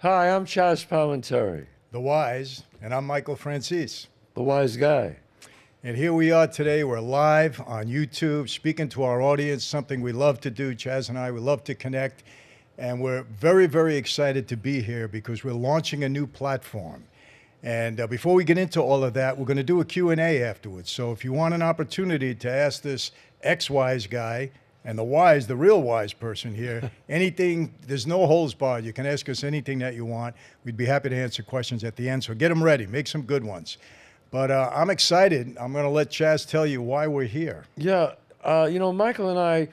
Hi, I'm Chazz Palminteri, The Wise, and I'm Michael Franzese. the wise guy. And here we are today. We're live on YouTube, speaking to our audience, something we love to do. Chazz and I, we love to connect. And we're very, very excited to be here because we're launching a new platform. And before we get into all of that, we're going to do a Q&A afterwards. So if you want an opportunity to ask this ex-wise guy and the wise, the real wise person here, anything, there's no holes barred. You can ask us anything that you want. We'd be happy to answer questions at the end. So get them ready. Make some good ones. But I'm excited. I'm going to let Chazz tell you why we're here. Yeah, Michael and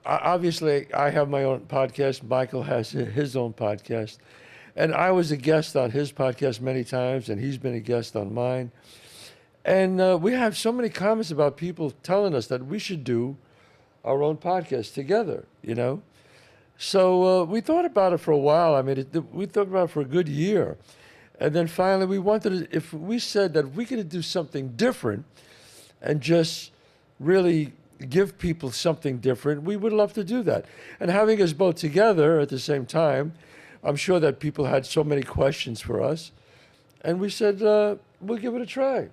obviously, I have my own podcast. Michael has his own podcast. And I was a guest on his podcast many times, and he's been a guest on mine. And we have so many comments about people telling us that we should do our own podcast together, So we thought about it for a while. I mean, we thought about it for a good year. And then finally, we wanted to, if we said that we could do something different and just really give people something different, we would love to do that. And having us both together at the same time, I'm sure that people had so many questions for us. And we said, we'll give it a try,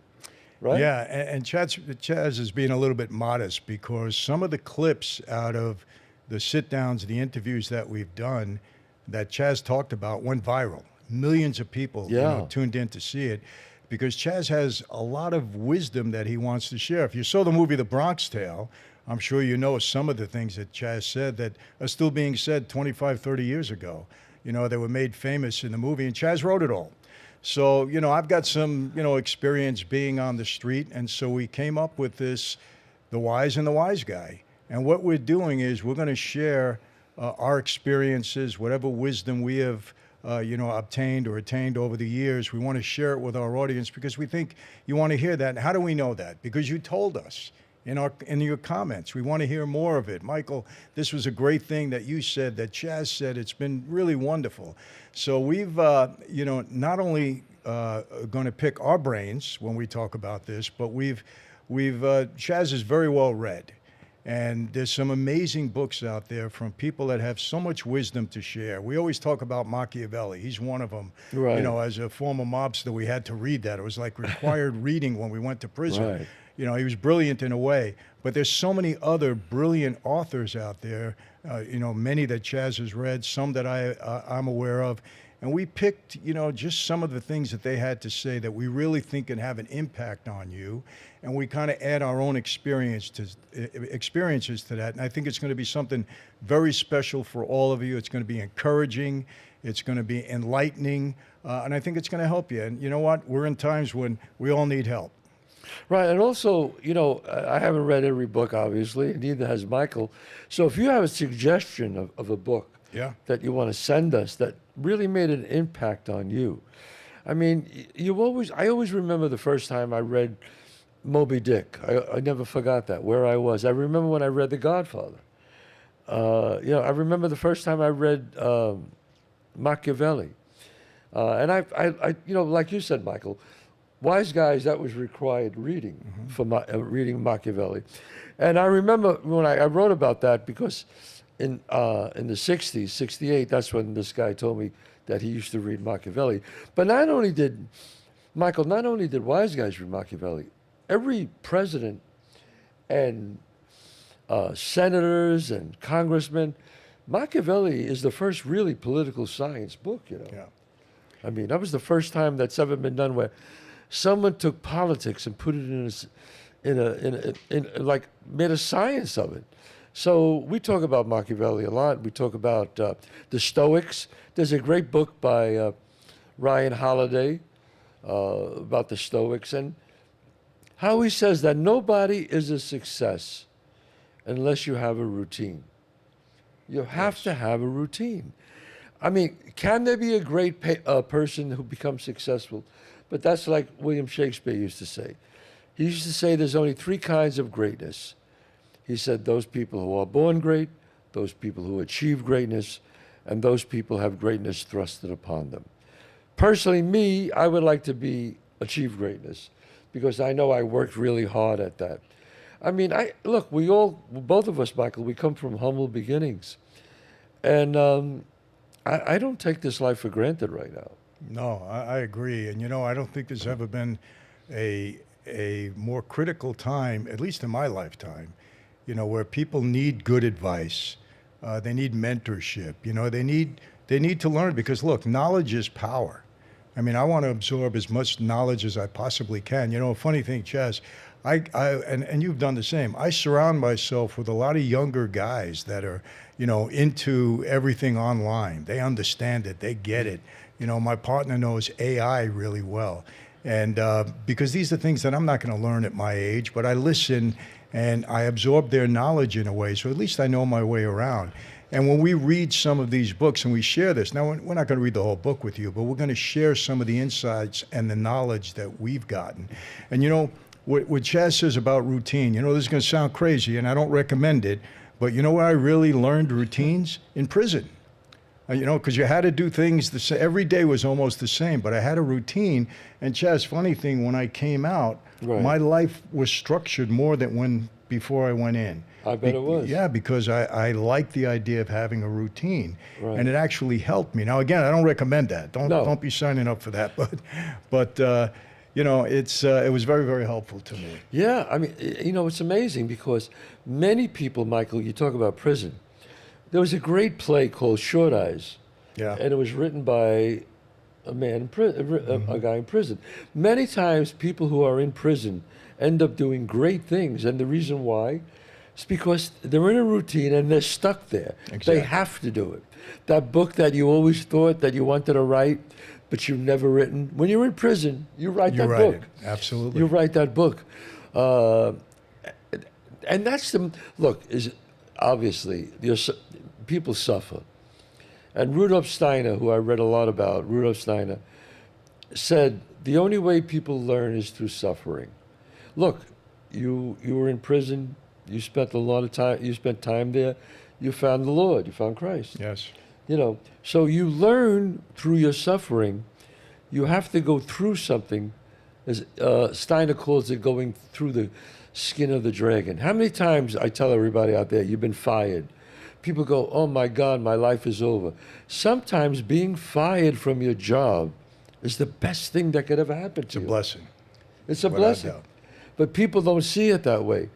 right? Yeah, and Chazz is being a little bit modest because some of the clips out of the sit-downs, the interviews that we've done that Chazz talked about went viral. Millions of people tuned in to see it because Chazz has a lot of wisdom that he wants to share. If you saw the movie The Bronx Tale, I'm sure you know some of the things that Chazz said that are still being said 25, 30 years ago. They were made famous in the movie, and Chazz wrote it all. So, I've got some, experience being on the street, and so we came up with this, The Wise and The Wiseguy. And what we're doing is we're going to share our experiences, whatever wisdom we have obtained or attained over the years. We want to share it with our audience because we think you want to hear that. And how do we know that? Because you told us in your comments. We want to hear more of it. Michael, this was a great thing that you said, that Chazz said. It's been really wonderful. So we've, not only going to pick our brains when we talk about this, but Chazz is very well read. And there's some amazing books out there from people that have so much wisdom to share. We always talk about Machiavelli. He's one of them. Right. As a former mobster, we had to read that. It was like required reading when we went to prison. Right. He was brilliant in a way. But there's so many other brilliant authors out there, many that Chazz has read, some that I'm aware of. And we picked, just some of the things that they had to say that we really think can have an impact on you. And we kind of add our own experiences to that. And I think it's going to be something very special for all of you. It's going to be encouraging. It's going to be enlightening. And I think it's going to help you. And you know what? We're in times when we all need help. Right. And also, I haven't read every book, obviously, and neither has Michael. So if you have a suggestion of a book that you want to send us that really made an impact on you. I mean, I always remember the first time I read Moby Dick. I never forgot that, where I was. I remember when I read The Godfather. I remember the first time I read Machiavelli. And I like you said, Michael, Wise Guys, that was required reading for reading Machiavelli. And I remember when I wrote about that because in the 60s, 68, that's when this guy told me that he used to read Machiavelli. But not only did Wise Guys read Machiavelli, every president and senators and congressmen, Machiavelli is the first really political science book, Yeah. I mean, that was the first time that's ever been done where someone took politics and put it made a science of it. So we talk about Machiavelli a lot. We talk about the Stoics. There's a great book by Ryan Holiday about the Stoics and how he says that nobody is a success unless you have a routine. You have to have a routine. I mean, can there be a great person who becomes successful? But that's like William Shakespeare used to say. He used to say there's only three kinds of greatness. He said those people who are born great, those people who achieve greatness, and those people have greatness thrusted upon them. Personally, me, I would like to achieve greatness because I know I worked really hard at that. I mean, both of us, Michael, we come from humble beginnings. And I don't take this life for granted right now. No, I agree. And, I don't think there's ever been a more critical time, at least in my lifetime, where people need good advice. They need mentorship. They need to learn because, look, knowledge is power. I mean, I want to absorb as much knowledge as I possibly can. A funny thing, Chazz, and you've done the same. I surround myself with a lot of younger guys that are, into everything online. They understand it. They get it. My partner knows AI really well. And because these are things that I'm not going to learn at my age, but I listen and I absorb their knowledge in a way. So at least I know my way around. And when we read some of these books and we share this, now we're not going to read the whole book with you, but we're going to share some of the insights and the knowledge that we've gotten. And what Chazz says about routine, this is going to sound crazy and I don't recommend it, but where I really learned routines? In prison. Because you had to do things every day was almost the same, but I had a routine. And Chazz, funny thing, when I came out, right, my life was structured more than before I went in. I bet it was. Yeah, because I like the idea of having a routine, right, and it actually helped me. Now, again, I don't recommend that. Don't be signing up for that. But it was very, very helpful to me. Yeah, I mean, it's amazing because many people, Michael, you talk about prison. There was a great play called Short Eyes. Yeah. And it was written by a man, a guy in prison. Many times people who are in prison end up doing great things. And the reason why is because they're in a routine and they're stuck there. Exactly. They have to do it. That book that you always thought that you wanted to write, but you've never written, when you're in prison, you write that book. It. Absolutely. You write that book. And that's obviously, people suffer. And Rudolf Steiner, who I read a lot about, Rudolf Steiner, said the only way people learn is through suffering. Look, you were in prison, you spent a lot of time, you spent time there, you found the Lord, you found Christ. Yes. So you learn through your suffering. You have to go through something, as Steiner calls it, going through the skin of the dragon. How many times I tell everybody out there, you've been fired. People go, oh my God, my life is over. Sometimes being fired from your job is the best thing that could ever happen to you. It's a blessing. It's a blessing. But people don't see it that way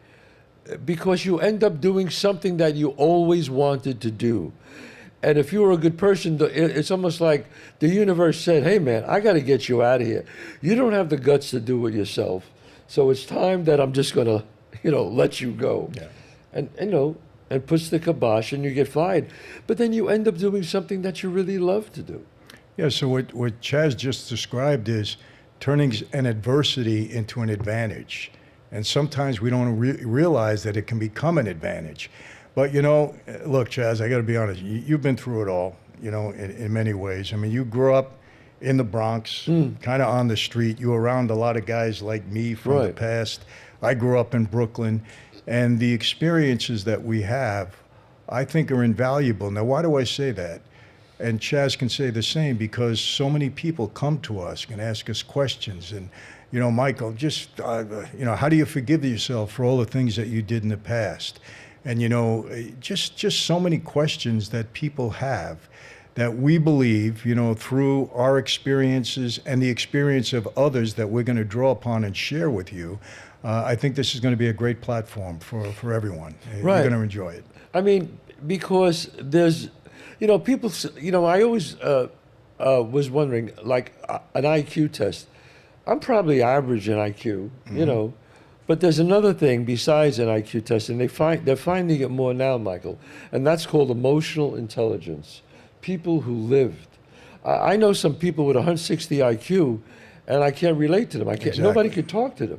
because you end up doing something that you always wanted to do. And if you were a good person, it's almost like the universe said, hey man, I got to get you out of here. You don't have the guts to do it yourself. So it's time that I'm just going to, let you go. Yeah. And puts the kibosh and you get fired. But then you end up doing something that you really love to do. Yeah, so what Chazz just described is turning an adversity into an advantage. And sometimes we don't realize that it can become an advantage. But, look, Chazz, I got to be honest, you've been through it all, in many ways. I mean, you grew up in the Bronx, kind of on the street. You were around a lot of guys like me from the past. I grew up in Brooklyn. And the experiences that we have, I think, are invaluable. Now, why do I say that? And Chazz can say the same because so many people come to us and ask us questions. And, Michael, just, how do you forgive yourself for all the things that you did in the past? And, just so many questions that people have that we believe, through our experiences and the experience of others that we're going to draw upon and share with you. I think this is going to be a great platform for everyone. Right. You're going to enjoy it. I mean, because there's, people, I always was wondering, like an IQ test. I'm probably average in IQ, but there's another thing besides an IQ test, and they're finding it more now, Michael, and that's called emotional intelligence. People who lived. I know some people with 160 IQ, and I can't relate to them. Exactly. Nobody can talk to them.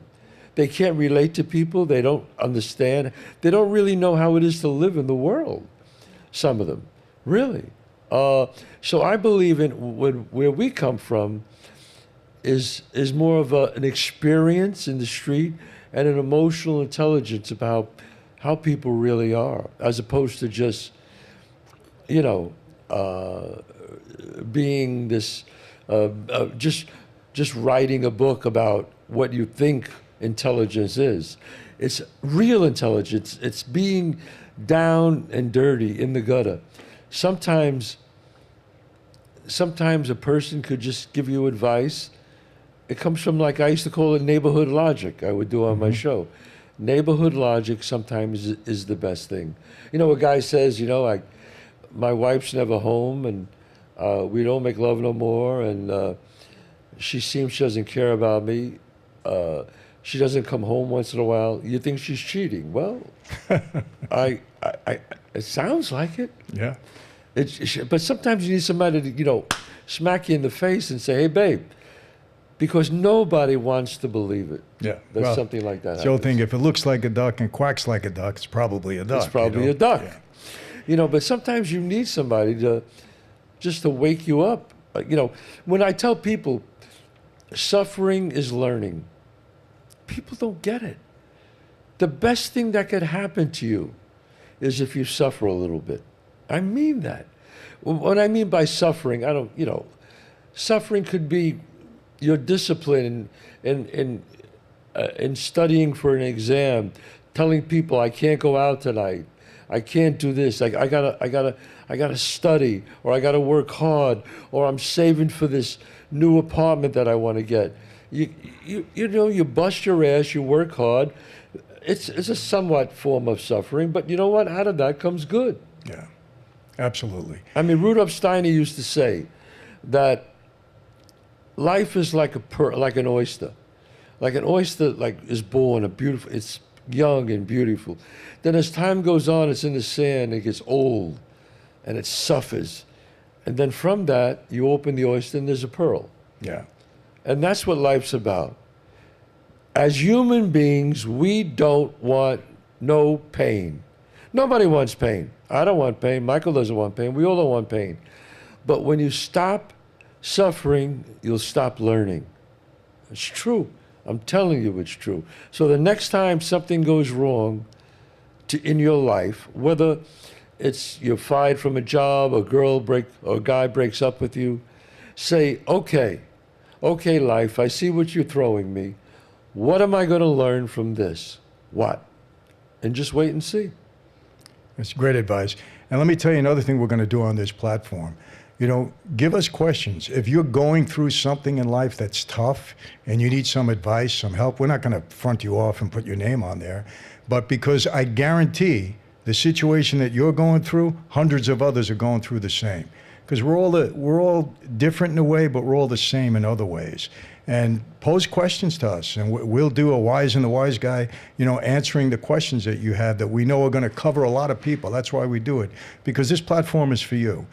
They can't relate to people. They don't understand. They don't really know how it is to live in the world, some of them, really. So I believe in where we come from is more of an experience in the street and an emotional intelligence about how people really are, as opposed to just, being this, just writing a book about what you think intelligence is. It's real intelligence. It's being down and dirty in the gutter. Sometimes sometimes a person could just give you advice. It comes from, like, I used to call it neighborhood logic. I would do on my show. Neighborhood logic sometimes is the best thing. You know, a guy says, you know, like, my wife's never home, and we don't make love no more, and she seems she doesn't care about me. She doesn't come home once in a while. You think she's cheating? Well, it sounds like it. Yeah. But sometimes you need somebody to, you know, smack you in the face and say, hey, babe, because nobody wants to believe it. Yeah. That something like that It's the old happens. thing, if it looks like a duck and quacks like a duck, it's probably a duck. It's probably you know? a duck. Yeah. You know, but sometimes you need somebody to just to wake you up. You know, when I tell people suffering is learning, people don't get it. The best thing that could happen to you is if you suffer a little bit. I mean that. What I mean by suffering, I don't, you know, suffering could be your discipline in studying for an exam, telling people I can't go out tonight, I can't do this, I gotta study, or I gotta work hard, or I'm saving for this new apartment that I want to get. You know, you bust your ass, you work hard. It's a somewhat form of suffering, but you know what? Out of that comes good. Yeah, absolutely. I mean, Rudolf Steiner used to say that life is like an oyster. Like an oyster, like, is born it's young and beautiful. Then as time goes on, it's in the sand, it gets old, and it suffers. And then from that, you open the oyster and there's a pearl. Yeah. And that's what life's about. As human beings, we don't want no pain. Nobody wants pain. I don't want pain. Michael doesn't want pain. We all don't want pain. But when you stop suffering, you'll stop learning. It's true. I'm telling you it's true. So the next time something goes wrong in your life, whether it's you're fired from a job, or a guy breaks up with you, say, okay, life, I see what you're throwing me. What am I going to learn from this? What? And just wait and see. That's great advice. And let me tell you another thing we're going to do on this platform. You know, give us questions. If you're going through something in life that's tough and you need some advice, some help, we're not going to front you off and put your name on there. But because I guarantee the situation that you're going through, hundreds of others are going through the same. Because we're all different in a way, but we're all the same in other ways. And pose questions to us, and we'll do a Wise and the Wiseguy, you know, answering the questions that you have that we know are going to cover a lot of people. That's why we do it, because this platform is for you.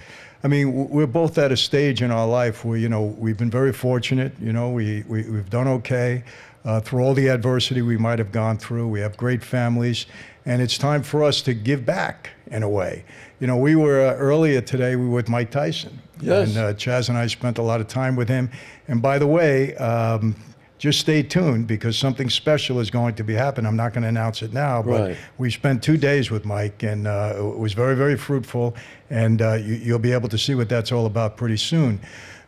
I mean, we're both at a stage in our life where, you know, we've been very fortunate. You know, we've done okay through all the adversity we might have gone through. We have great families, and it's time for us to give back in a way. You know, we were earlier today, we were with Mike Tyson. Yes. And Chazz and I spent a lot of time with him. And by the way, just stay tuned, because something special is going to be happening. I'm not going to announce it now, but Right. we spent 2 days with Mike, and it was very, very fruitful. And you'll be able to see what that's all about pretty soon.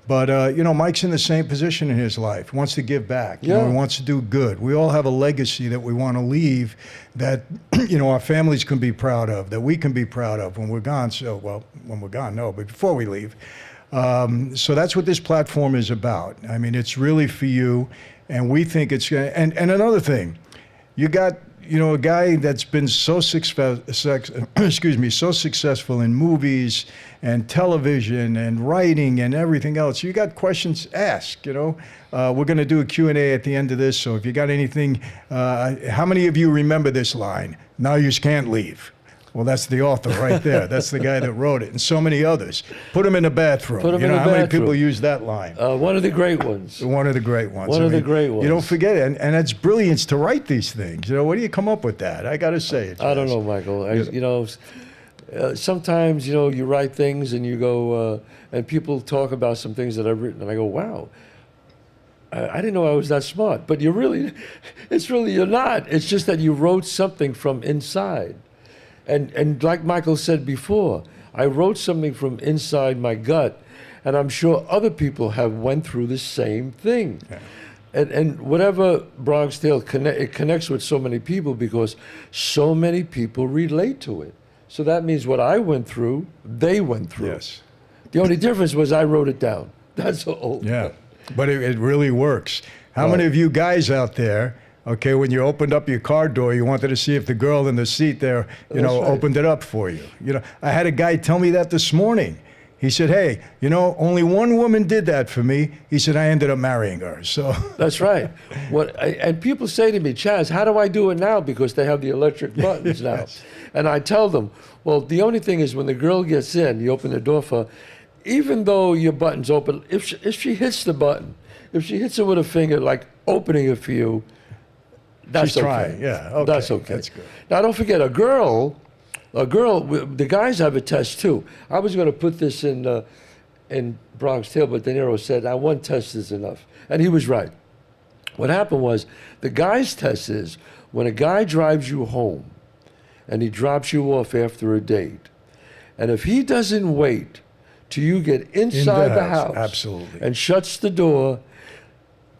But, you know, Mike's in the same position in his life, wants to give back, you know, he wants to do good. We all have a legacy that we want to leave that, you know, our families can be proud of, that we can be proud of when we're gone. So, well, when we're gone, no, but before we leave. So that's what this platform is about. I mean, it's really for you, and we think it's going to, and another thing, you got, you know, a guy that's been so successful in movies and television and writing and everything else. You got questions, ask, you know. We're going to do a Q&A at the end of this, so if you got anything, how many of you remember this line? Now you can't leave. Well, that's the author right there. That's the guy that wrote it, and so many others. Put them in the bathroom. Put 'em you in know, the how many bathroom. people use that line? One of the great ones. One of the great ones. One of the great ones. You don't forget it, and it's brilliance to write these things. You know, where do you come up with that? I got to say it. I don't know, Michael. You know, sometimes, you know, you write things and you go, and people talk about some things that I've written, and I go, wow, I didn't know I was that smart. But you're really, you're not. It's just that you wrote something from inside. And like Michael said before, I wrote something from inside my gut, and I'm sure other people have went through the same thing. Yeah. And whatever Bronx Tale it connects with so many people because so many people relate to it. So that means what I went through, they went through. Yes. The only difference was I wrote it down. That's all. Yeah, but it really works. How many of you guys out there, okay, when you opened up your car door, you wanted to see if the girl in the seat there, opened it up for you? I had a guy tell me that this morning. He said, hey, only one woman did that for me. He said, I ended up marrying her. So that's right. And people say to me, Chazz, how do I do it now? Because they have the electric buttons now. Yes. And I tell them, well, the only thing is when the girl gets in, you open the door for her, even though your button's open, if she hits the button, if she hits it with a finger, like opening it for you, that's she's okay. Trying. Yeah, okay. That's okay. That's good. Now, don't forget, a girl, the guys have a test too. I was going to put this in Bronx Tale, but De Niro said, one test is enough. And he was right. What happened was, the guy's test is, when a guy drives you home and he drops you off after a date, and if he doesn't wait till you get inside the house absolutely, and shuts the door,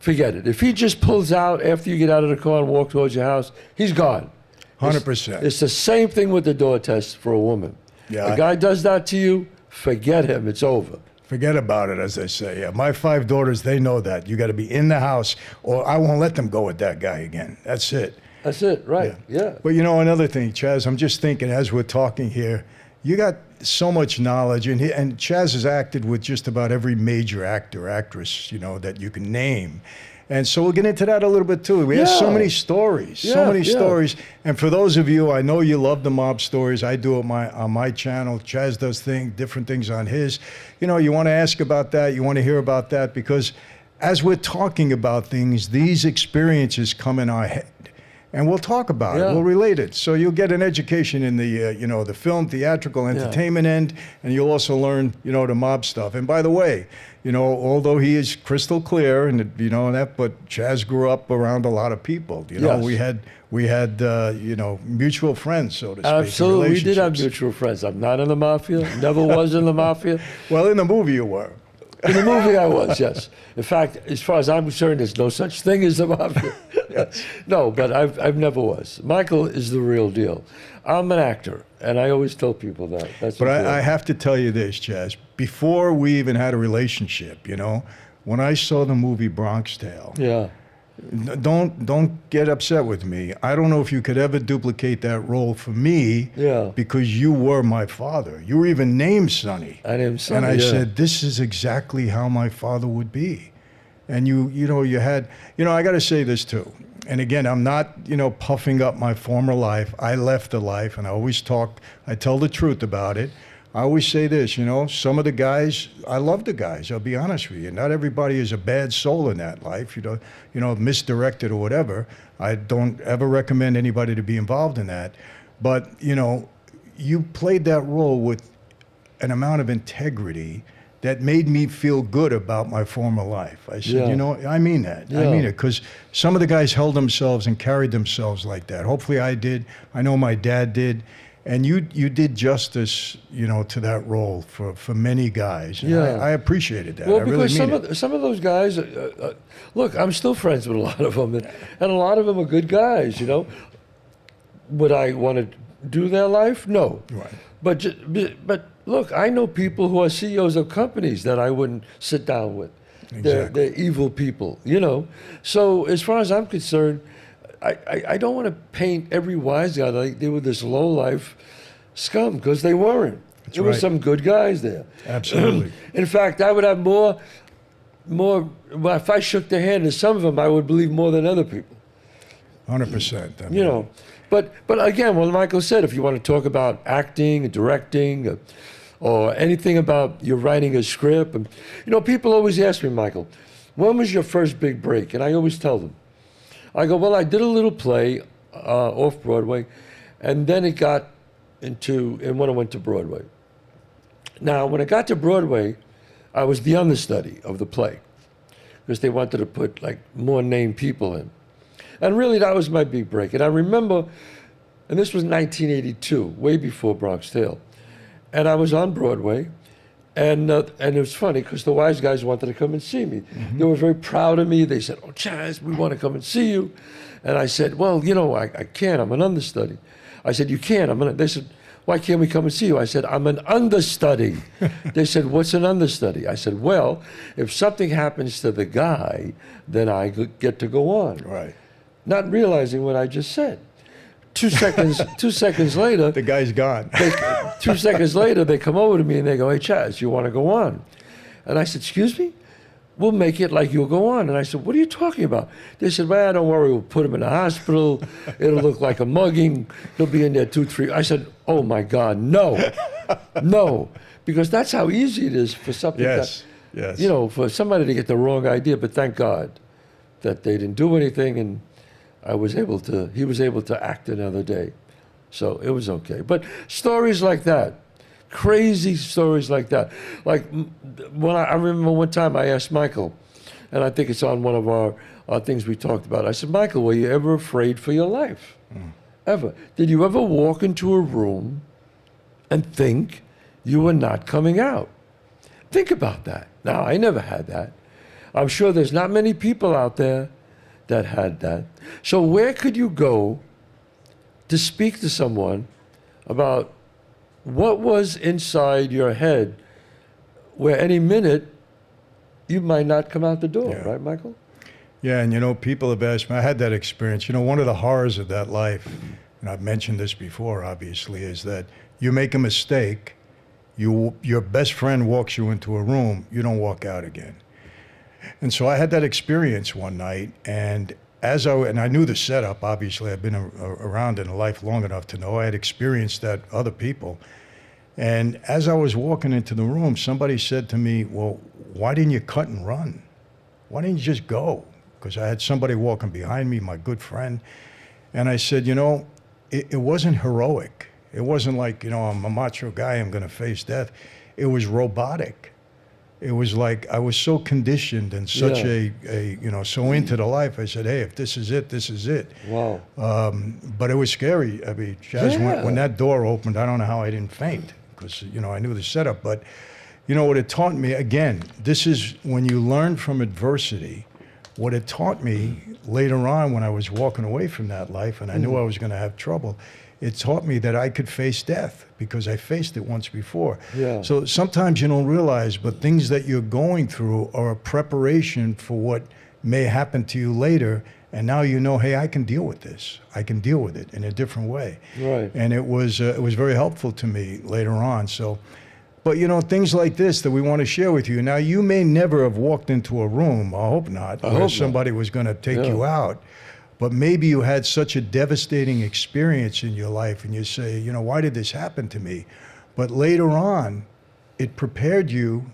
forget it. If he just pulls out after you get out of the car and walk towards your house, he's gone. 100%. It's the same thing with the door test for a woman. Yeah, a guy does that to you, forget him. It's over. Forget about it, as they say. Yeah, my 5 daughters, they know that. You got to be in the house, or I won't let them go with that guy again. That's it. That's it, right, yeah. But another thing, Chazz, I'm just thinking as we're talking here, you got so much knowledge, and Chazz has acted with just about every major actor, actress, that you can name. And so we'll get into that a little bit too. We have so many stories, stories. And for those of you, I know you love the mob stories. I do it on my channel. Chazz does different things on his. You want to ask about that. You want to hear about that, because as we're talking about things, these experiences come in our head. And we'll talk about it. We'll relate it. So you'll get an education in the, the film, theatrical, entertainment end, and you'll also learn, the mob stuff. And by the way, although he is crystal clear, and but Chazz grew up around a lot of people. We had mutual friends, so to speak. Absolutely, we did have mutual friends. I'm not in the mafia. Never was in the mafia. Well, in the movie you were. In the movie I was, yes. In fact, as far as I'm concerned, there's no such thing as the mafia. Yes. No, but I've never was. Michael is the real deal. I'm an actor, and I always tell people that. But I have to tell you this, Chazz. Before we even had a relationship, when I saw the movie Bronx Tale, don't get upset with me. I don't know if you could ever duplicate that role for me, because you were my father. You were even named Sonny. I named Sonny, and I said, this is exactly how my father would be. And you had, I got to say this too. And again, I'm not, puffing up my former life. I left the life, and I tell the truth about it. I always say this, some of the guys, I love the guys, I'll be honest with you. Not everybody is a bad soul in that life, misdirected or whatever. I don't ever recommend anybody to be involved in that. But, you played that role with an amount of integrity that made me feel good about my former life. I said, I mean that. I mean it, because some of the guys held themselves and carried themselves like that. Hopefully I did. I know my dad did. And you did justice, to that role for many guys. And I appreciated that. Well, I because really some of those guys, look, I'm still friends with a lot of them, and a lot of them are good guys. Would I want to do their life? No. Right. But look, I know people who are CEOs of companies that I wouldn't sit down with. Exactly. They're evil people. So as far as I'm concerned, I don't want to paint every wise guy like they were this low-life scum, because they weren't. There were some good guys there. Absolutely. In fact, I would have more, if I shook their hand to some of them, I would believe more than other people. 100%. But again, what Michael said, if you want to talk about acting, directing, or anything about your writing a script, and, people always ask me, Michael, when was your first big break? And I always tell them, I go, well, I did a little play off Broadway, and then it got when I went to Broadway. Now, when I got to Broadway, I was the understudy of the play, because they wanted to put more named people in. And really, that was my big break. And I remember, and this was 1982, way before Bronx Tale, and I was on Broadway, and it was funny because the wise guys wanted to come and see me. Mm-hmm. They were very proud of me. They said, "Oh, Chazz, we want to come and see you." And I said, "Well, I can't. I'm an understudy." I said, "You can't." They said, why can't we come and see you? I said, I'm an understudy. They said, what's an understudy? I said, well, if something happens to the guy, then I get to go on. Right. Not realizing what I just said. 2 seconds later, The guy's gone. 2 seconds later, they come over to me and they go, hey, Chazz, you want to go on? And I said, excuse me? We'll make it like you'll go on. And I said, what are you talking about? They said, well, don't worry, we'll put him in the hospital. It'll look like a mugging. He'll be in there 2-3. I said, oh my God, no, no. Because that's how easy it is for something Yes. you know, for somebody to get the wrong idea. But thank God that they didn't do anything, and he was able to act another day. So it was okay. But stories like that, crazy stories like that. Like when I remember one time I asked Michael, and I think it's on one of our things we talked about. I said, Michael, were you ever afraid for your life? Ever? Did you ever walk into a room and think you were not coming out? Think about that. Now, I never had that. I'm sure there's not many people out there that had that. So where could you go to speak to someone about what was inside your head where any minute you might not come out the door, right, Michael? Yeah, and you know, people have asked me, I had that experience. You know, one of the horrors of that life, and I've mentioned this before, obviously, is that you make a mistake, your best friend walks you into a room, you don't walk out again. And so I had that experience one night, and I knew the setup, obviously. I've been around in life long enough to know I had experienced that other people. And as I was walking into the room, somebody said to me, well, why didn't you cut and run? Why didn't you just go? Because I had somebody walking behind me, my good friend. And I said, you know, it wasn't heroic. It wasn't like, you know, I'm a macho guy, I'm going to face death. It was robotic. It was like I was so conditioned and such you know, so into the life. I said, hey, if this is it, this is it. Wow. But it was scary. I mean, Chazz, when that door opened, I don't know how I didn't faint because, you know, I knew the setup. But, you know, what it taught me, again, this is when you learn from adversity. What it taught me later on when I was walking away from that life and I knew I was going to have trouble, it taught me that I could face death because I faced it once before. Yeah. So sometimes you don't realize, but things that you're going through are a preparation for what may happen to you later. And now you know, hey, I can deal with this. I can deal with it in a different way. Right. And it was very helpful to me later on. So, but you know, things like this that we want to share with you. Now, you may never have walked into a room, I hope not, where somebody was going to take you out. But maybe you had such a devastating experience in your life and you say, you know, why did this happen to me? But later on, it prepared you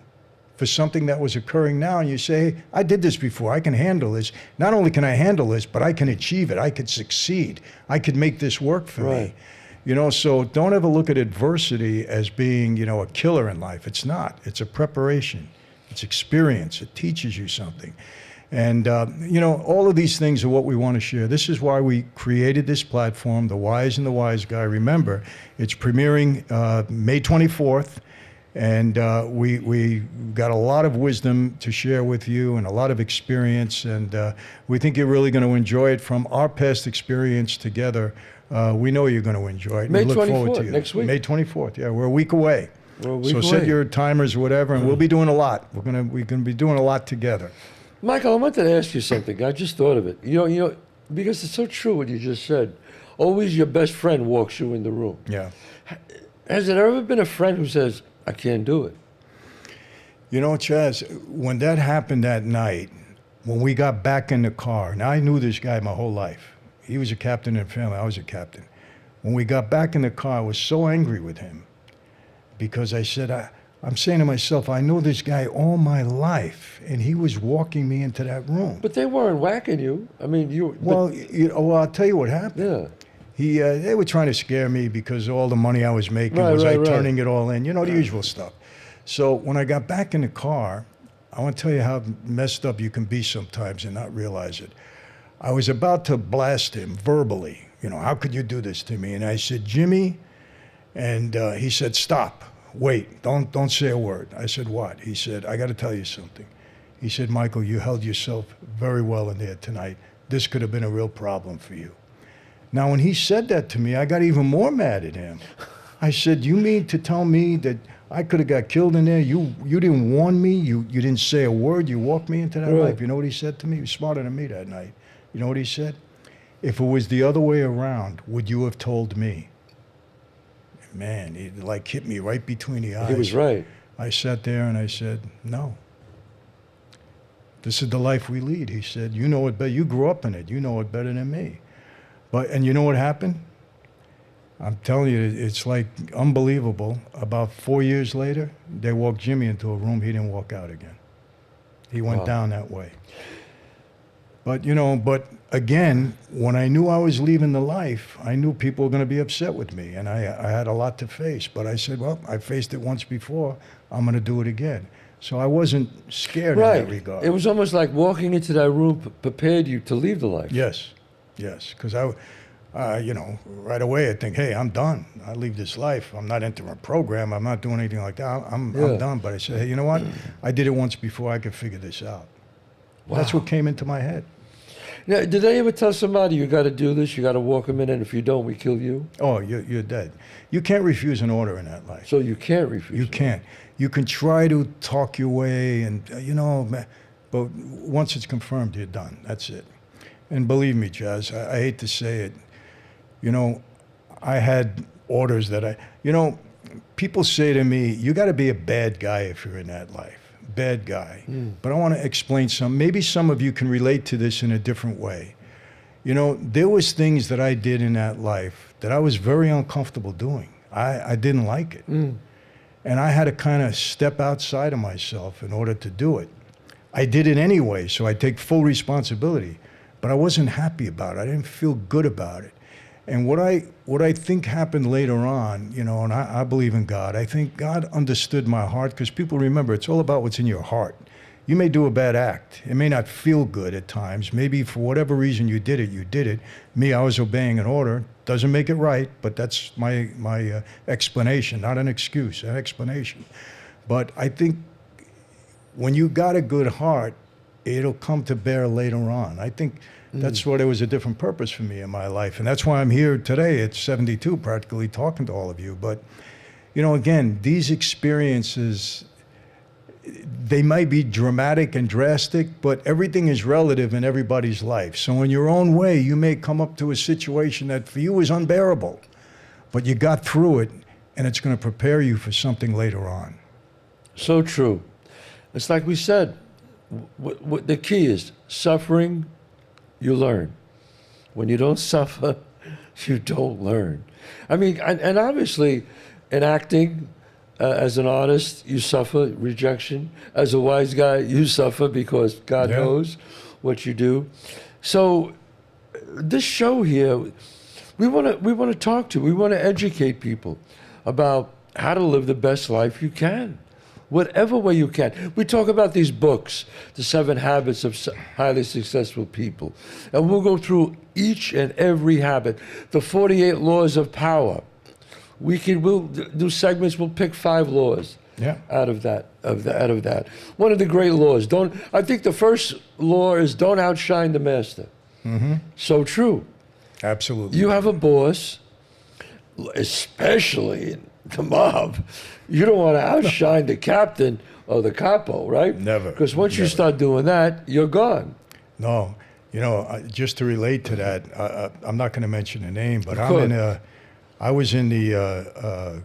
for something that was occurring now. And you say, I did this before, I can handle this. Not only can I handle this, but I can achieve it. I could succeed. I could make this work for me. You know, so don't ever look at adversity as being, you know, a killer in life. It's not. It's a preparation. It's experience. It teaches you something. And, you know, all of these things are what we want to share. This is why we created this platform, The Wise and The Wiseguy. Remember, it's premiering May 24th. And we got a lot of wisdom to share with you and a lot of experience. And we think you're really going to enjoy it. From our past experience together, we know you're going to enjoy it. May we look 24th, forward to you. next week. May 24th, yeah. We're a week away. So set your timers or whatever, and we'll be doing a lot. We're gonna be doing a lot together. Michael, I wanted to ask you something. I just thought of it. You know, because it's so true what you just said. Always your best friend walks you in the room. Yeah. Has there ever been a friend who says, I can't do it? You know, Chazz, when that happened that night, when we got back in the car, now I knew this guy my whole life. He was a captain in the family. I was a captain. When we got back in the car, I was so angry with him because I said, I'm saying to myself, I know this guy all my life, and he was walking me into that room. But they weren't whacking you. I mean, you. Well, I'll tell you what happened. Yeah. They were trying to scare me because all the money I was making was turning it all in. You know, the usual stuff. So when I got back in the car, I want to tell you how messed up you can be sometimes and not realize it. I was about to blast him verbally. You know, how could you do this to me? And I said, Jimmy, and he said, stop. Wait, don't say a word. I said, what? He said, I got to tell you something. He said, Michael, you held yourself very well in there tonight. This could have been a real problem for you. Now, when he said that to me, I got even more mad at him I said, you mean to tell me that I could have got killed in there? You didn't warn me? You didn't say a word? You walked me into that life? You know what he said to me? He was smarter than me that night. You know what he said? If it was the other way around, would you have told me? Man, he like hit me right between the eyes. He was right. I sat there and I said, no. This is the life we lead. He said, you know it better. You grew up in it. You know it better than me. And you know what happened? I'm telling you, it's like unbelievable. About 4 years later, they walked Jimmy into a room. He didn't walk out again. He went down that way. But, but again, when I knew I was leaving the life, I knew people were going to be upset with me. And I had a lot to face. But I said, well, I faced it once before. I'm going to do it again. So I wasn't scared in that regard. It was almost like walking into that room prepared you to leave the life. Yes. Because right away I think, hey, I'm done. I leave this life. I'm not entering a program. I'm not doing anything like that. I'm done. But I said, hey, you know what? I did it once before. I could figure this out. Wow. That's what came into my head. Now, did they ever tell somebody, you got to do this, you got to walk them in, and if you don't, we kill you? Oh, you're dead. You can't refuse an order in that life. So you can't refuse. You can't. You can try to talk your way, and but once it's confirmed, you're done. That's it. And believe me, Chazz, I hate to say it, I had orders that people say to me, you got to be a bad guy if you're in that life. Bad guy. But I want to explain maybe some of you can relate to this in a different way. There was things that I did in that life that I was very uncomfortable doing. I didn't like it. And I had to kind of step outside of myself in order to do it. I did it anyway, so I take full responsibility. But I wasn't happy about it. I didn't feel good about it. And what I think happened later on, and I believe in God, I think God understood my heart, because people remember, it's all about what's in your heart. You may do a bad act. It may not feel good at times. Maybe for whatever reason you did it. Me, I was obeying an order. Doesn't make it right, but that's my explanation, not an excuse, an explanation. But I think when you got a good heart, it'll come to bear later on. I think that's why there was a different purpose for me in my life. And that's why I'm here today at 72 practically talking to all of you. But, again, these experiences, they might be dramatic and drastic, but everything is relative in everybody's life. So in your own way, you may come up to a situation that for you is unbearable, but you got through it, and it's going to prepare you for something later on. So true. It's like we said, what the key is suffering, you learn. When you don't suffer, you don't learn. I mean, and obviously in acting, as an artist, you suffer rejection. As a wise guy, you suffer because God knows what you do. So this show here, we want to talk to, we want to educate people about how to live the best life you can. Whatever way you can. We talk about these books, The 7 Habits of Highly Successful People. And we'll go through each and every habit. The 48 Laws of Power. We'll do segments, we'll pick 5 laws out of that. One of the great laws, I think the first law is don't outshine the master. So true. Absolutely. You have a boss, especially in the mob, you don't want to outshine the captain or the capo, right? Never. Because once you start doing that, you're gone. No. Just to relate to that, I'm not going to mention a name, but I was in a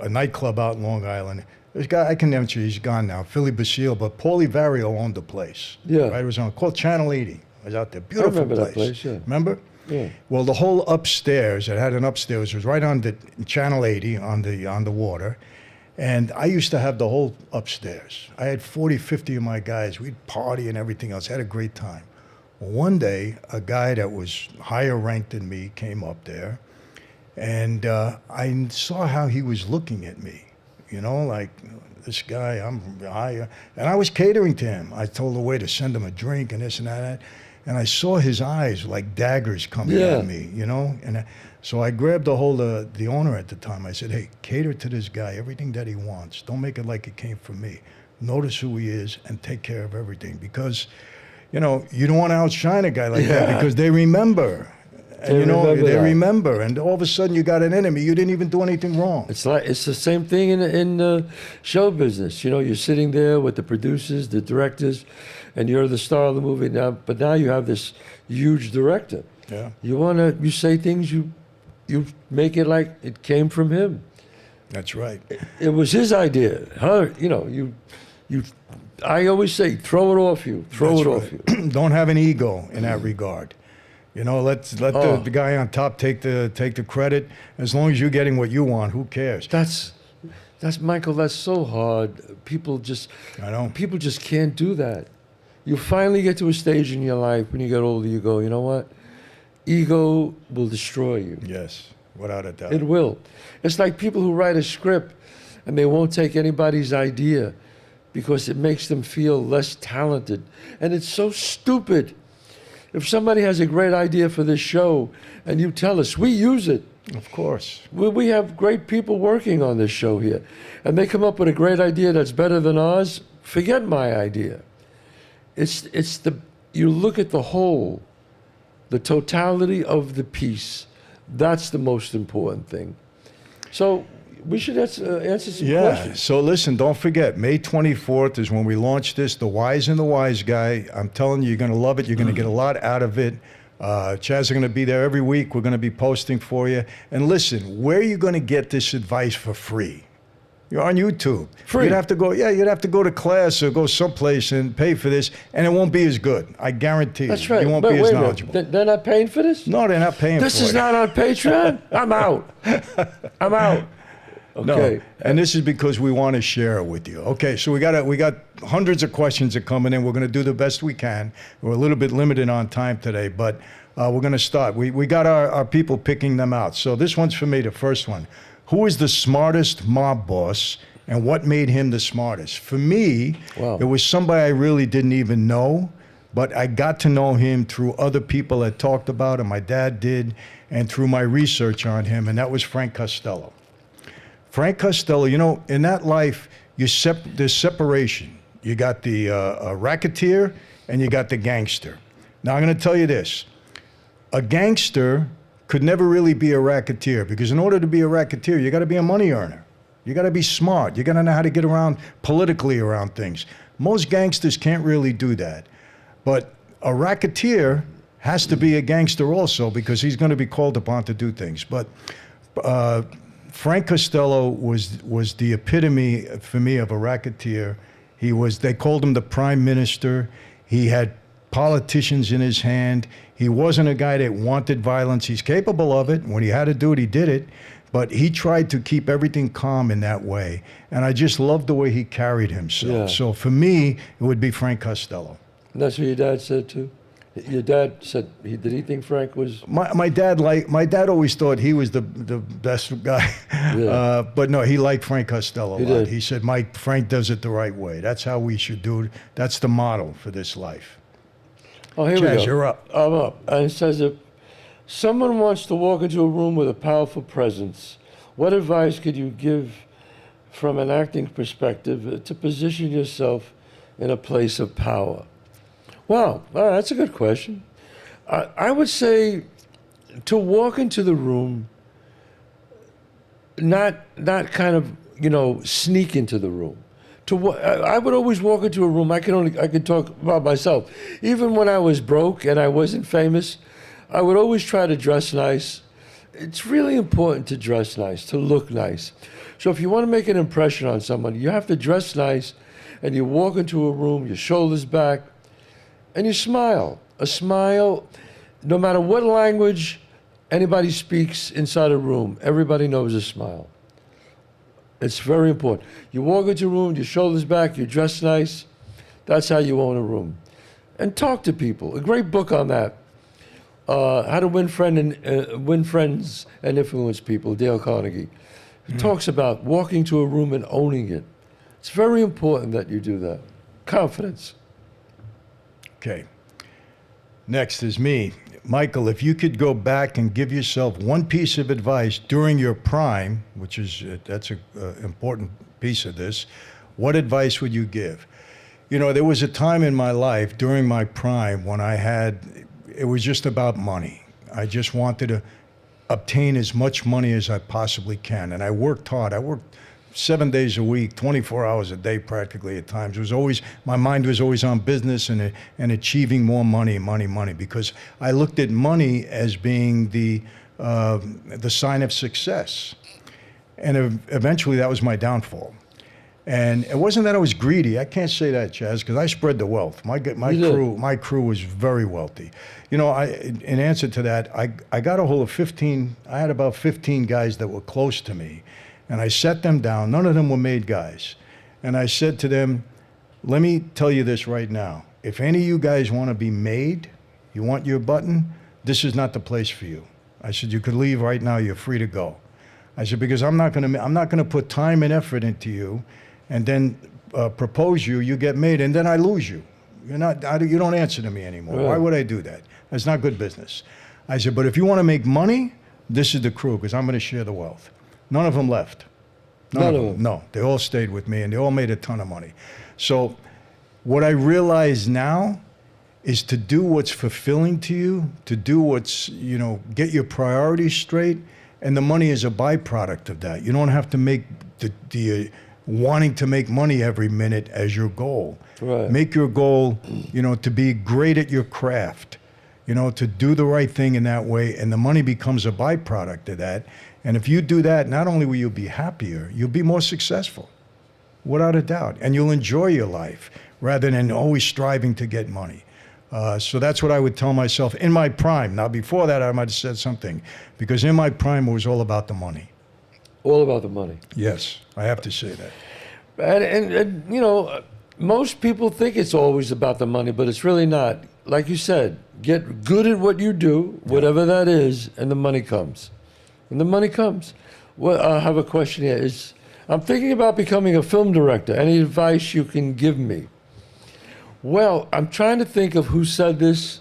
nightclub out in Long Island. This guy, I can mention, he's gone now, Philly Basile, but Paulie Vario owned the place. Yeah. Right? It was called Channel 80. I was out there. Beautiful I remember place. That place, yeah. Remember? Yeah. Well, the whole upstairs, it had an upstairs, it was right on the Channel 80 on the water. And I used to have the whole upstairs. I had 40, 50 of my guys. We'd party and everything else. I had a great time. Well, one day, a guy that was higher ranked than me came up there. And I saw how he was looking at me, like this guy, I'm higher. And I was catering to him. I told the waiter to send him a drink and this and that. And I saw his eyes like daggers coming at me, And so I grabbed a hold of the owner at the time. I said, hey, cater to this guy, everything that he wants. Don't make it like it came from me. Notice who he is and take care of everything. Because, you don't want to outshine a guy like that because they remember. And they remember, and all of a sudden you got an enemy. You didn't even do anything wrong. It's the same thing in show business. You're sitting there with the producers, the directors, and you're the star of the movie now. But now you have this huge director. Yeah. You say things, you make it like it came from him. That's right. It was his idea. I always say, throw it off you. Throw it off you. Don't have an ego in that regard. Let the guy on top take the credit. As long as you're getting what you want, who cares? That's Michael. That's so hard. People just can't do that. You finally get to a stage in your life when you get older. You go, you know what? Ego will destroy you. Yes, without a doubt. It will. It's like people who write a script and they won't take anybody's idea because it makes them feel less talented. And it's so stupid. If somebody has a great idea for this show and you tell us, we use it. Of course. We have great people working on this show here. And they come up with a great idea that's better than ours, forget my idea. You look at the whole, the totality of the piece. That's the most important thing. So we should answer some questions. So listen, don't forget, May 24th is when we launch this, The Wise and The Wiseguy. I'm telling you, you're going to love it. You're going to get a lot out of it. Chazz are going to be there every week. We're going to be posting for you. And listen, where are you going to get this advice for free? You're on YouTube. Free. You'd have to go to class or go someplace and pay for this, and it won't be as good. I guarantee you. That's right. You won't be as knowledgeable. They're not paying for this? No, they're not paying for it. This is not on Patreon? I'm out. I'm out. Okay. No, and this is because we want to share it with you. Okay, so we got hundreds of questions that are coming in. We're going to do the best we can. We're a little bit limited on time today, but we're going to start. We got our people picking them out. So this one's for me, the first one. Who is the smartest mob boss, and what made him the smartest? For me, It was somebody I really didn't even know, but I got to know him through other people that talked about him. My dad did, and through my research on him, and that was Frank Costello. Frank Costello, in that life, there's separation. You got the racketeer, and you got the gangster. Now, I'm going to tell you this. A gangster could never really be a racketeer, because in order to be a racketeer, you got to be a money earner. You got to be smart. You got to know how to get around politically around things. Most gangsters can't really do that. But a racketeer has to be a gangster also, because he's going to be called upon to do things. But Frank Costello was the epitome for me of a racketeer. They called him the prime minister. He had politicians in his hand. He wasn't a guy that wanted violence. He's capable of it. When he had to do it, he did it. But he tried to keep everything calm in that way. And I just loved the way he carried himself. Yeah. So for me, it would be Frank Costello. And that's what your dad said too? Your dad said, did he think Frank was? My dad always thought he was the best guy. Yeah. But no, he liked Frank Costello a lot. Did. He said, Frank does it the right way. That's how we should do it. That's the model for this life. Oh, here Chazz, we go. You're up. I'm up. And it says, if someone wants to walk into a room with a powerful presence, what advice could you give from an acting perspective to position yourself in a place of power? Wow, that's a good question. I would say to walk into the room, not kind of, sneak into the room. I would always walk into a room. I could talk about myself. Even when I was broke and I wasn't famous, I would always try to dress nice. It's really important to dress nice, to look nice. So if you want to make an impression on someone, you have to dress nice, and you walk into a room, your shoulders back, and you smile. A smile, no matter what language anybody speaks inside a room, everybody knows a smile. It's very important. You walk into a room, your shoulders back, you dress nice. That's how you own a room. And talk to people. A great book on that. How to Win Friends and Influence People, Dale Carnegie. He talks about walking to a room and owning it. It's very important that you do that. Confidence. Okay. Next is me. Michael, if you could go back and give yourself one piece of advice during your prime, that's an important piece of this, what advice would you give? There was a time in my life during my prime when it was just about money. I just wanted to obtain as much money as I possibly can. And I worked hard. I worked 7 days a week, 24 hours a day practically at times. It was always, my mind was always on business and achieving more money, because I looked at money as being the sign of success. And eventually that was my downfall. And it wasn't that I was greedy. I can't say that, Chazz, because I spread the wealth. My crew was very wealthy. You know, in answer to that, I got a hold of 15. I had about 15 guys that were close to me, and I set them down. None of them were made guys, and I said to them, "Let me tell you this right now. If any of you guys want to be made, you want your button, this is not the place for you." I said, "You could leave right now. You're free to go." I said, "Because I'm not gonna put time and effort into you, and then propose you get made, and then I lose you. You don't answer to me anymore. Right. Why would I do that? That's not good business." I said, "But if you want to make money, this is the crew, because I'm going to share the wealth." None of them left. None of them. No, they all stayed with me, and they all made a ton of money. So what I realize now is to do what's fulfilling to you, to do what's, get your priorities straight, and the money is a byproduct of that. You don't have to make the wanting to make money every minute as your goal. Right. Make your goal, to be great at your craft, to do the right thing in that way, and the money becomes a byproduct of that. And if you do that, not only will you be happier, you'll be more successful, without a doubt, and you'll enjoy your life rather than always striving to get money. So that's what I would tell myself in my prime. Now, before that, I might have said something, because in my prime, it was all about the money. All about the money. Yes, I have to say that. And most people think it's always about the money, but it's really not. Like you said, get good at what you do, whatever that is, and the money comes. And the money comes. Well, I have a question here. I'm thinking about becoming a film director. Any advice you can give me? Well, I'm trying to think of who said this.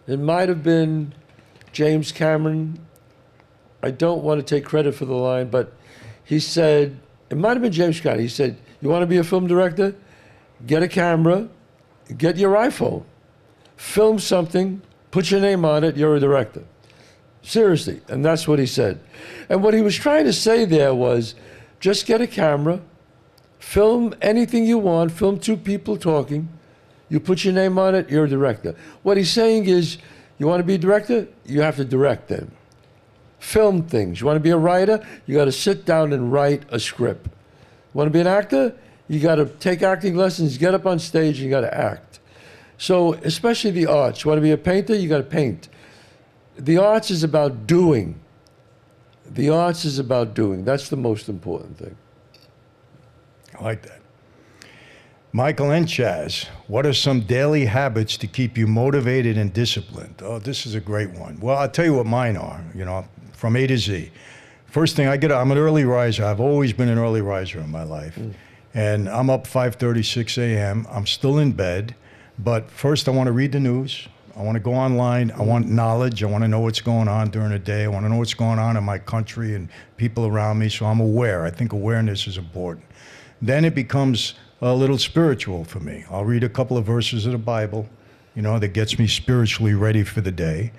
It might have been James Cameron. I don't want to take credit for the line, but he said, it might have been James Cameron. He said, "You want to be a film director? Get a camera, get your iPhone, film something, put your name on it, you're a director." Seriously, and that's what he said. And what he was trying to say there was, just get a camera, film anything you want, film two people talking, you put your name on it, you're a director. What he's saying is, you want to be a director? You have to direct them. Film things. You want to be a writer? You got to sit down and write a script. Want to be an actor? You got to take acting lessons, get up on stage, and you got to act. So, especially the arts. You want to be a painter? You got to paint. The arts is about doing. The arts is about doing. That's the most important thing. I like that. Michael and Chazz, what are some daily habits to keep you motivated and disciplined? Oh, this is a great one. Well, I'll tell you what mine are, from A to Z. First thing, I'm an early riser. I've always been an early riser in my life. And I'm up 5:30, 6 a.m. I'm still in bed. But first, I want to read the news. I want to go online. I want knowledge. I want to know what's going on during the day. I want to know what's going on in my country and people around me, so I'm aware. I think awareness is important. Then it becomes a little spiritual for me. I'll read a couple of verses of the Bible, that gets me spiritually ready for the day.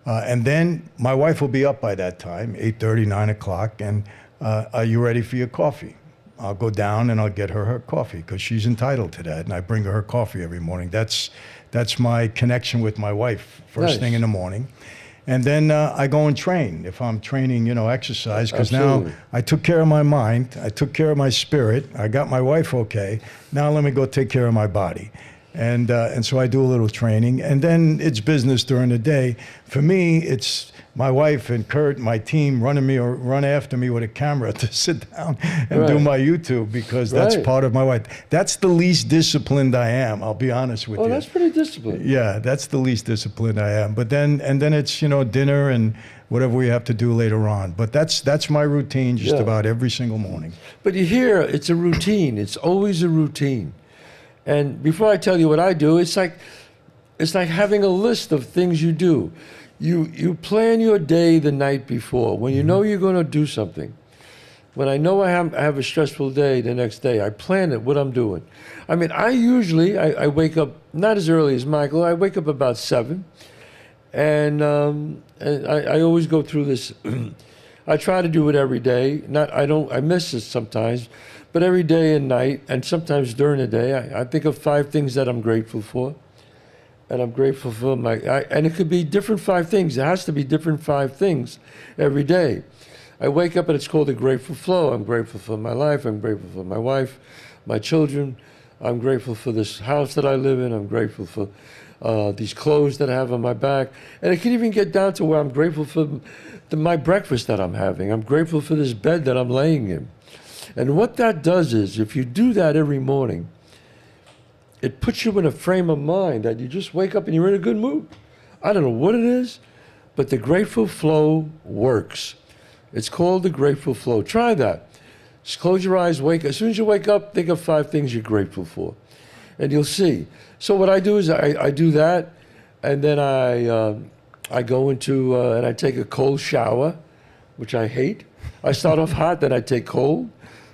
And then my wife will be up by that time, 8:30, 9 o'clock, and are you ready for your coffee? I'll go down and I'll get her coffee, because she's entitled to that, and I bring her coffee every morning. That's my connection with my wife, first thing in the morning. And then I go and train, if I'm training, exercise, because now I took care of my mind, I took care of my spirit, I got my wife okay, now let me go take care of my body. And so I do a little training, and then it's business during the day. For me, it's my wife and Kurt, my team, run after me with a camera to sit down and do my YouTube, because that's part of my life. That's the least disciplined I am, I'll be honest with you. Oh, that's pretty disciplined. Yeah, that's the least disciplined I am. But then it's, dinner and whatever we have to do later on. But that's my routine just about every single morning. But you hear, it's a routine. It's always a routine. And before I tell you what I do, it's like having a list of things you do. You plan your day the night before. When you know you're going to do something. When I know I have a stressful day the next day, I plan it, what I'm doing. I wake up, not as early as Michael, I wake up about 7. And I always go through this. I try to do it every day. I miss it sometimes, but every day and night, and sometimes during the day, I think of 5 things that I'm grateful for. And I'm grateful for and it could be different 5 things. It has to be different 5 things every day. I wake up and it's called a grateful flow. I'm grateful for my life. I'm grateful for my wife, my children. I'm grateful for this house that I live in. I'm grateful for these clothes that I have on my back. And it can even get down to where I'm grateful for my breakfast that I'm having. I'm grateful for this bed that I'm laying in. And what that does is, if you do that every morning, it puts you in a frame of mind that you just wake up and you're in a good mood. I don't know what it is, but the grateful flow works. It's called the grateful flow. Try that. Just close your eyes, wake. As soon as you wake up, think of 5 things you're grateful for, and you'll see. So what I do is I do that, and then I go into and I take a cold shower, which I hate. I start off hot, then I take cold,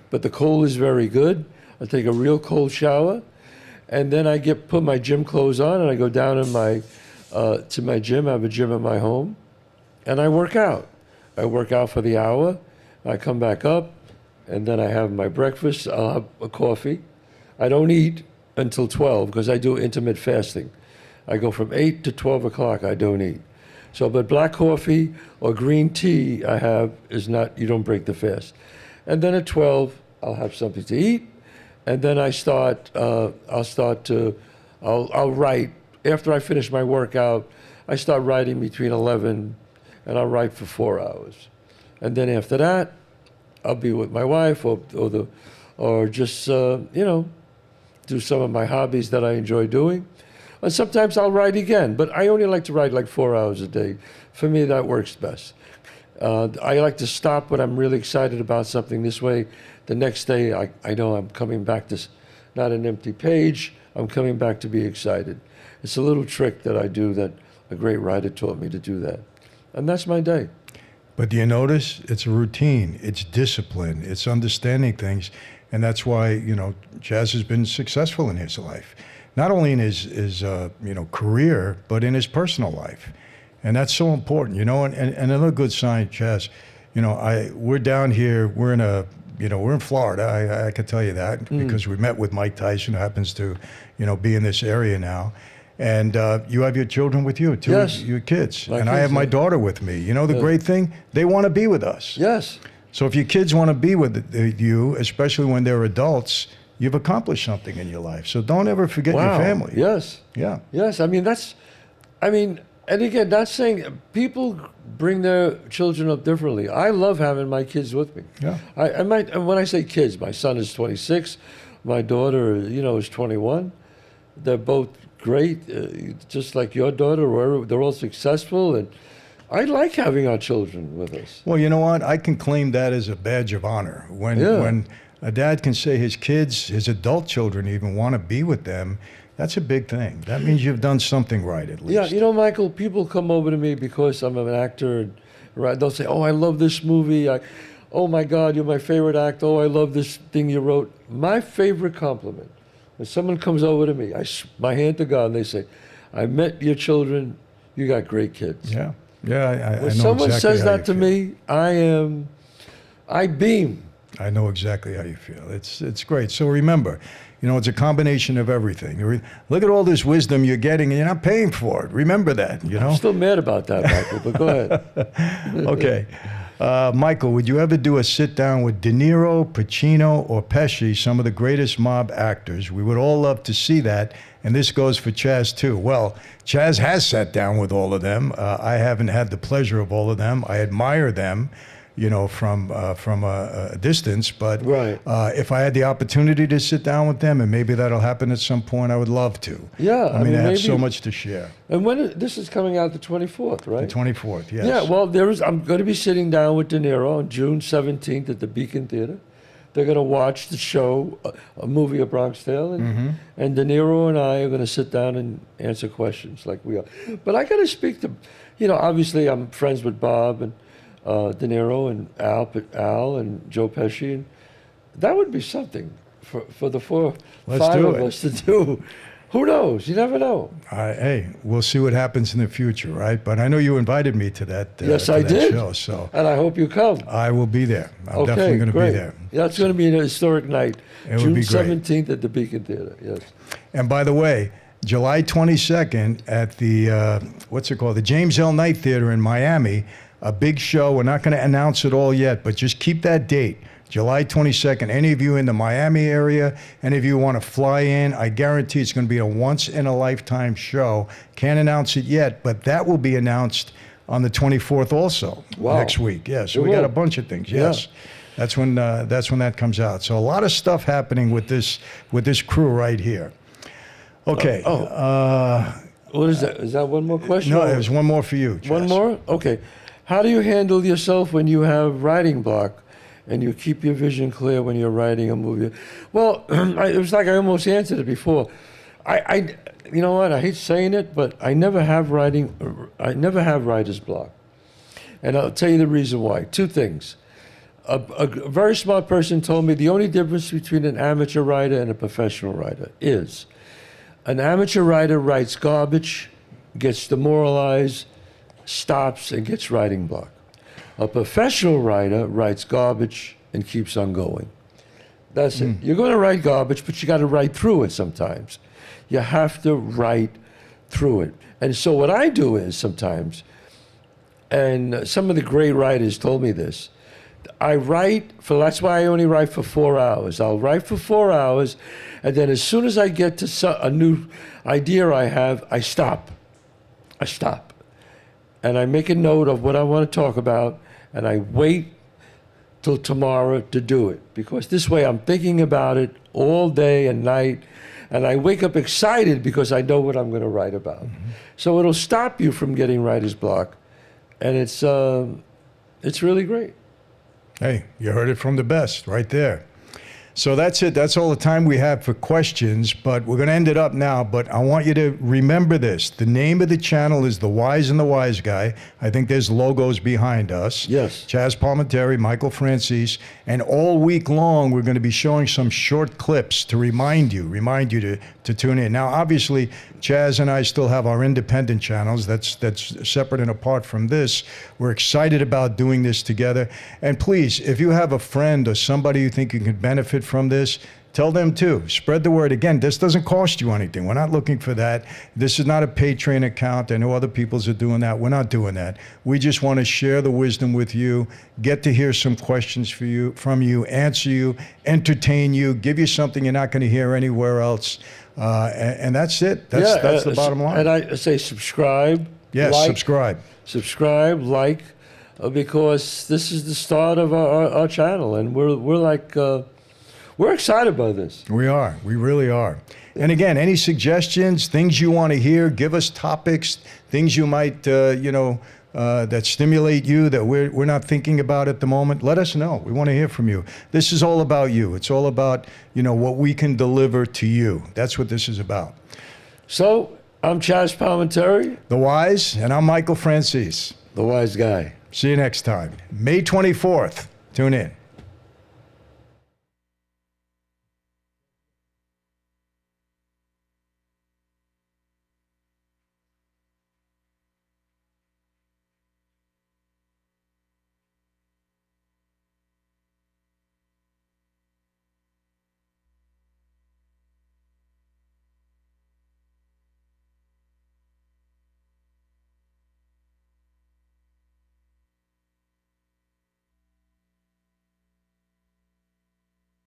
but the cold is very good. I take a real cold shower, and then I put my gym clothes on, and I go down in to my gym. I have a gym at my home, and I work out. I work out for the hour. I come back up, and then I have my breakfast. I'll have a coffee. I don't eat until 12 because I do intermittent fasting. I go from 8 to 12 o'clock. I don't eat. So, but black coffee or green tea I have is not, you don't break the fast. And then at 12, I'll have something to eat. And then I'll write. After I finish my workout, I start writing between 11 and I'll write for 4 hours. And then after that, I'll be with my wife or just, do some of my hobbies that I enjoy doing. And sometimes I'll write again, but I only like to write like 4 hours a day. For me, that works best. I like to stop when I'm really excited about something. This way, the next day, I know I'm coming back to not an empty page. I'm coming back to be excited. It's a little trick that I do that a great writer taught me to do that. And that's my day. But do you notice? It's a routine. It's discipline. It's understanding things. And that's why, Chazz has been successful in his life. Not only in his career, but in his personal life. And that's so important, and another good sign, Chazz, we're down here, we're in Florida, I could tell you that, because we met with Mike Tyson, who happens to, be in this area now. And you have your children with you, too, yes. Your kids. And I have my daughter with me. The great thing, they want to be with us. Yes. So if your kids want to be with you, especially when they're adults, you've accomplished something in your life. So don't ever forget your family. Yes. Yeah. Yes. And again, not saying people bring their children up differently. I love having my kids with me. Yeah. And when I say kids, my son is 26, my daughter, is 21. They're both great, just like your daughter. They're all successful, and I like having our children with us. Well, you know what? I can claim that as a badge of honor. When a dad can say his kids, his adult children even want to be with them, that's a big thing. That means you've done something right, at least. Yeah, Michael, people come over to me because I'm an actor. Right? They'll say, "Oh, I love this movie. Oh, my God, you're my favorite actor. Oh, I love this thing you wrote." My favorite compliment, when someone comes over to me, my hand to God, and they say, "I met your children. You got great kids." Yeah. Yeah, I know when someone exactly says that to me, I beam. I know exactly how you feel. It's great. So remember, it's a combination of everything. Look at all this wisdom you're getting, and you're not paying for it. Remember that, I'm still mad about that, Michael, but go ahead. Okay. Michael, would you ever do a sit-down with De Niro, Pacino, or Pesci, some of the greatest mob actors? We would all love to see that, and this goes for Chazz, too. Well, Chazz has sat down with all of them. I haven't had the pleasure of all of them. I admire them, from a distance. But right. If I had the opportunity to sit down with them, and maybe that'll happen at some point, I would love to. Yeah. I mean, I have so much to share. And this is coming out the 24th, right? The 24th, yes. Yeah, well, I'm going to be sitting down with De Niro on June 17th at the Beacon Theater. They're going to watch the show, a movie, A Bronx Tale, and De Niro and I are going to sit down and answer questions like we are. But I got to speak to, obviously I'm friends with Bob and De Niro and Al and Joe Pesci. And that would be something for the five of us to do. Who knows? You never know. Hey, we'll see what happens in the future, right? But I know you invited me to that. Yes, I did. Show, so and I hope you come. I will be there. I'm definitely going to be there. Yeah, it's going to be an historic night. It June would be great. 17th at the Beacon Theater. Yes. And by the way, July 22nd at the what's it called? The James L. Knight Theater in Miami. A big show. We're not going to announce it all yet, but just keep that date. July 22nd. Any of you in the Miami area, any of you want to fly in, I guarantee it's going to be a once-in-a-lifetime show. Can't announce it yet, but that will be announced on the 24th also, next week. Yeah, so we got a bunch of things. Yes, that's when that comes out. So a lot of stuff happening with this crew right here. Okay. What is that? Is that one more question? No, there's one more for you, Chazz. One more? Okay. How do you handle yourself when you have writing block? And you keep your vision clear when you're writing a movie. Well, it was like I almost answered it before. You know what? I hate saying it, but I never have writer's block. And I'll tell you the reason why. Two things. A very smart person told me the only difference between an amateur writer and a professional writer is an amateur writer writes garbage, gets demoralized, stops, and gets writing block. A professional writer writes garbage and keeps on going. That's it. You're going to write garbage, but you got to write through it sometimes. You have to write through it. And so what I do is sometimes, and some of the great writers told me this, that's why I only write for 4 hours. I'll write for 4 hours, and then as soon as I get to a new idea I have, I stop. And I make a note of what I want to talk about, and I wait till tomorrow to do it, because this way I'm thinking about it all day and night, and I wake up excited because I know what I'm going to write about. So it'll stop you from getting writer's block, and it's really great. Hey, you heard it from the best right there. So that's it. That's all the time we have for questions, but we're going to end it up now. But I want you to remember this. The name of the channel is The Wise and The Wiseguy. I think there's logos behind us. Yes. Chazz Palminteri, Michael Franzese. And all week long, we're going to be showing some short clips to remind you to tune in. Now, obviously, Chazz and I still have our independent channels. That's separate and apart from this. We're excited about doing this together. And please, if you have a friend or somebody you think you can benefit from this, tell them too. Spread the word. Again, this doesn't cost you anything. We're not looking for that. This is not a Patreon account. I know other people's are doing that. We're not doing that. We just want to share the wisdom with you, get to hear some questions from you, answer you, entertain you, give you something you're not going to hear anywhere else. And that's it. That's the bottom line. And I say subscribe. Yes, like, subscribe, like, because this is the start of our channel, and we're excited by this. We are. We really are. And again, any suggestions, things you want to hear, give us topics, things you might, that stimulate you that we're not thinking about at the moment. Let us know. We want to hear from you. This is all about you. It's all about, what we can deliver to you. That's what this is about. So, I'm Chazz Palminteri. The Wise, and I'm Michael Franzese. The Wise Guy. See you next time. May 24th. Tune in.